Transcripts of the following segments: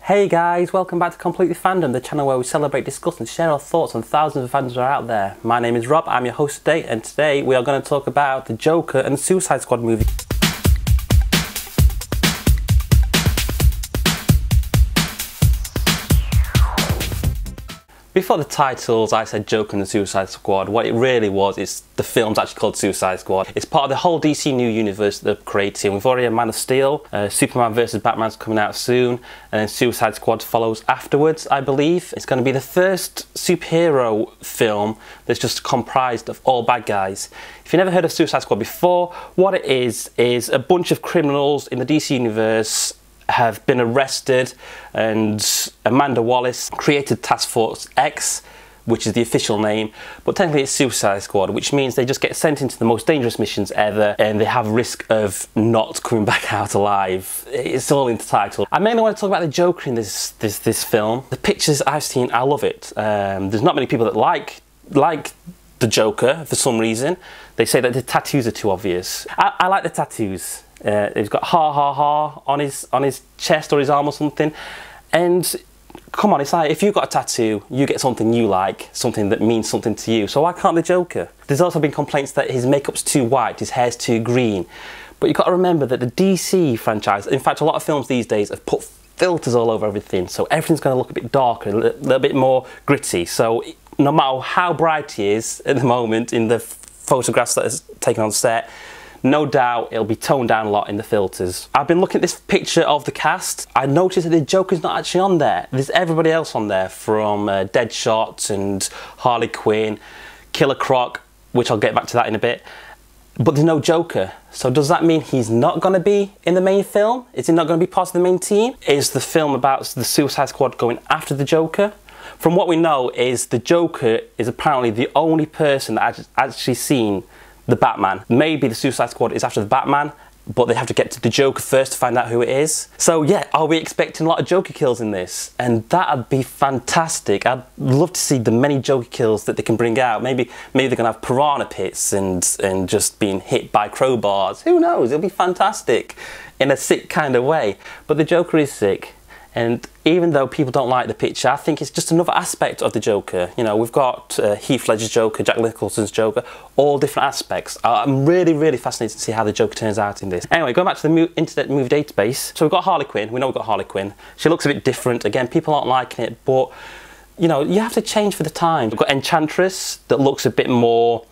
Hey guys, welcome back to Completely Fandom, the channel where we celebrate, discuss and share our thoughts on thousands of fandoms that are out there. My name is Rob, I'm your host today, and today we are going to talk about the Joker and the Suicide Squad movie. Before the titles, I said Joker and the Suicide Squad. What it really was is the film's actually called Suicide Squad. It's part of the whole DC new universe that they're creating. We've already had Man of Steel, Superman vs Batman's coming out soon, and then Suicide Squad follows afterwards, I believe. It's going to be the first superhero film that's just comprised of all bad guys. If you've never heard of Suicide Squad before, what it is a bunch of criminals in the DC universe have been arrested, and Amanda Waller created Task Force X, which is the official name, but technically it's Suicide Squad, which means they just get sent into the most dangerous missions ever and they have risk of not coming back out alive. It's all in the title. I mainly want to talk about the Joker in this film. The pictures I've seen, I love it. There's not many people that like the Joker for some reason. They say that the tattoos are too obvious. I like the tattoos. He's got ha ha ha on his chest or his arm or something, and come on, it's like if you've got a tattoo, you get something you like, something that means something to you. So why can't the Joker? There's also been complaints that his makeup's too white, his hair's too green, but you've got to remember that the DC franchise, in fact a lot of films these days, have put filters all over everything, so everything's going to look a bit darker, a little bit more gritty. So no matter how bright he is at the moment in the photographs that is taken on set, no doubt it'll be toned down a lot in the filters. I've been looking at this picture of the cast. I noticed that the Joker's not actually on there. There's everybody else on there, from Deadshot and Harley Quinn, Killer Croc, which I'll get back to that in a bit. But there's no Joker. So does that mean he's not going to be in the main film? Is he not going to be part of the main team? Is the film about the Suicide Squad going after the Joker? From what we know is the Joker is apparently the only person that has actually seen the Batman. Maybe the Suicide Squad is after the Batman, but they have to get to the Joker first to find out who it is. So yeah, are we expecting a lot of Joker kills in this? And that'd be fantastic. I'd love to see the many Joker kills that they can bring out. Maybe they're gonna have piranha pits and just being hit by crowbars. Who knows? It'll be fantastic in a sick kind of way. But the Joker is sick. And even though people don't like the picture, I think it's just another aspect of the Joker. You know, we've got Heath Ledger's Joker, Jack Nicholson's Joker, all different aspects. I'm really fascinated to see how the Joker turns out in this. Anyway, going back to the Internet Movie Database. So we've got Harley Quinn. We know we've got Harley Quinn. She looks a bit different. Again, people aren't liking it, but you know, you have to change for the time. We've got Enchantress that looks a bit more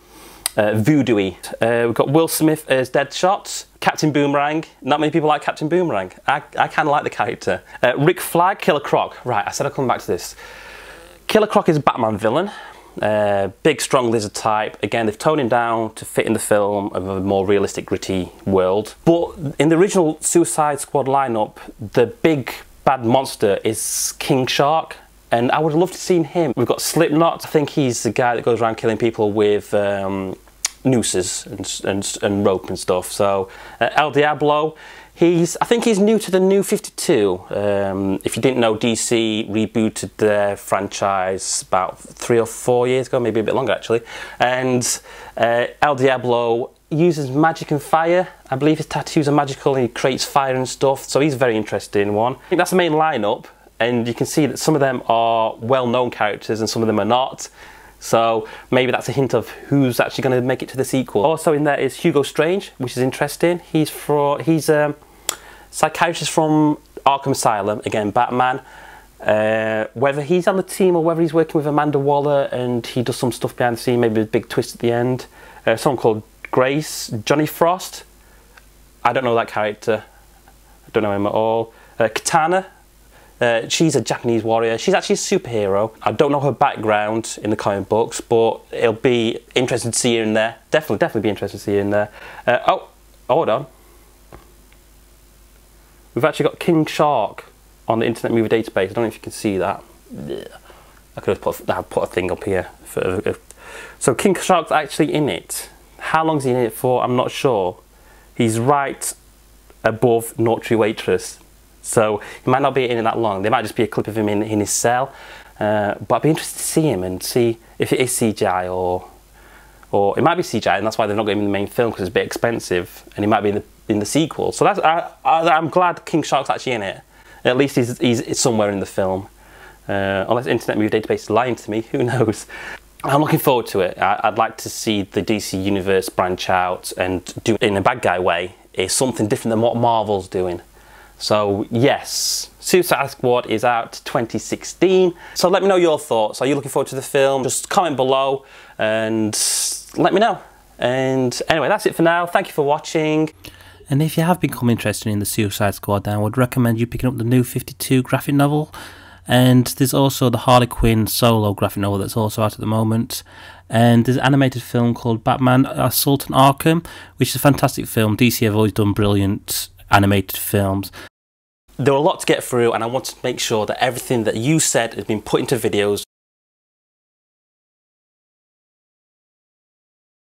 voodoo-y. We've got Will Smith as Deadshot. Captain Boomerang. Not many people like Captain Boomerang. I kind of like the character. Rick Flag, Killer Croc. Right, I said I'd come back to this. Killer Croc is a Batman villain. Big, strong lizard type. Again, they've toned him down to fit in the film of a more realistic, gritty world. But in the original Suicide Squad lineup, the big bad monster is King Shark. And I would have loved to have seen him. We've got Slipknot. I think he's the guy that goes around killing people with nooses and rope and stuff. So El Diablo, I think he's new to the New 52. If you didn't know, DC rebooted their franchise about 3 or 4 years ago, maybe a bit longer actually. And El Diablo uses magic and fire. I believe his tattoos are magical and he creates fire and stuff. So he's a very interesting one. I think that's the main lineup. And you can see that some of them are well-known characters and some of them are not. So maybe that's a hint of who's actually going to make it to the sequel. Also in there is Hugo Strange, which is interesting. He's a psychiatrist from Arkham Asylum, again Batman. Whether he's on the team or whether he's working with Amanda Waller and he does some stuff behind the scene, maybe a big twist at the end. Someone called Grace, Johnny Frost. I don't know that character. I don't know him at all. Katana. She's a Japanese warrior. She's actually a superhero. I don't know her background in the comic books, but it'll be interesting to see her in there. Definitely be interested to see her in there. Oh, hold on. We've actually got King Shark on the Internet Movie Database. I don't know if you can see that. I could have put a thing up here. So King Shark's actually in it. How long's he in it for? I'm not sure. He's right above Naughty Waitress. So he might not be in it that long. There might just be a clip of him in his cell. But I'd be interested to see him and see if it is CGI or it might be CGI, and that's why they're not getting him in the main film because it's a bit expensive, and he might be in the sequel. So that's I'm glad King Shark's actually in it. At least he's somewhere in the film. Unless Internet Movie Database is lying to me, who knows? I'm looking forward to it. I'd like to see the DC Universe branch out and do it in a bad guy way. It's something different than what Marvel's doing. So yes, Suicide Squad is out 2016. So let me know your thoughts. Are you looking forward to the film? Just comment below and let me know. And anyway, that's it for now. Thank you for watching. And if you have become interested in the Suicide Squad, then I would recommend you picking up the New 52 graphic novel. And there's also the Harley Quinn solo graphic novel that's also out at the moment. And there's an animated film called Batman Assault on Arkham, which is a fantastic film. DC have always done brilliant animated films. There were a lot to get through, and I want to make sure that everything that you said has been put into videos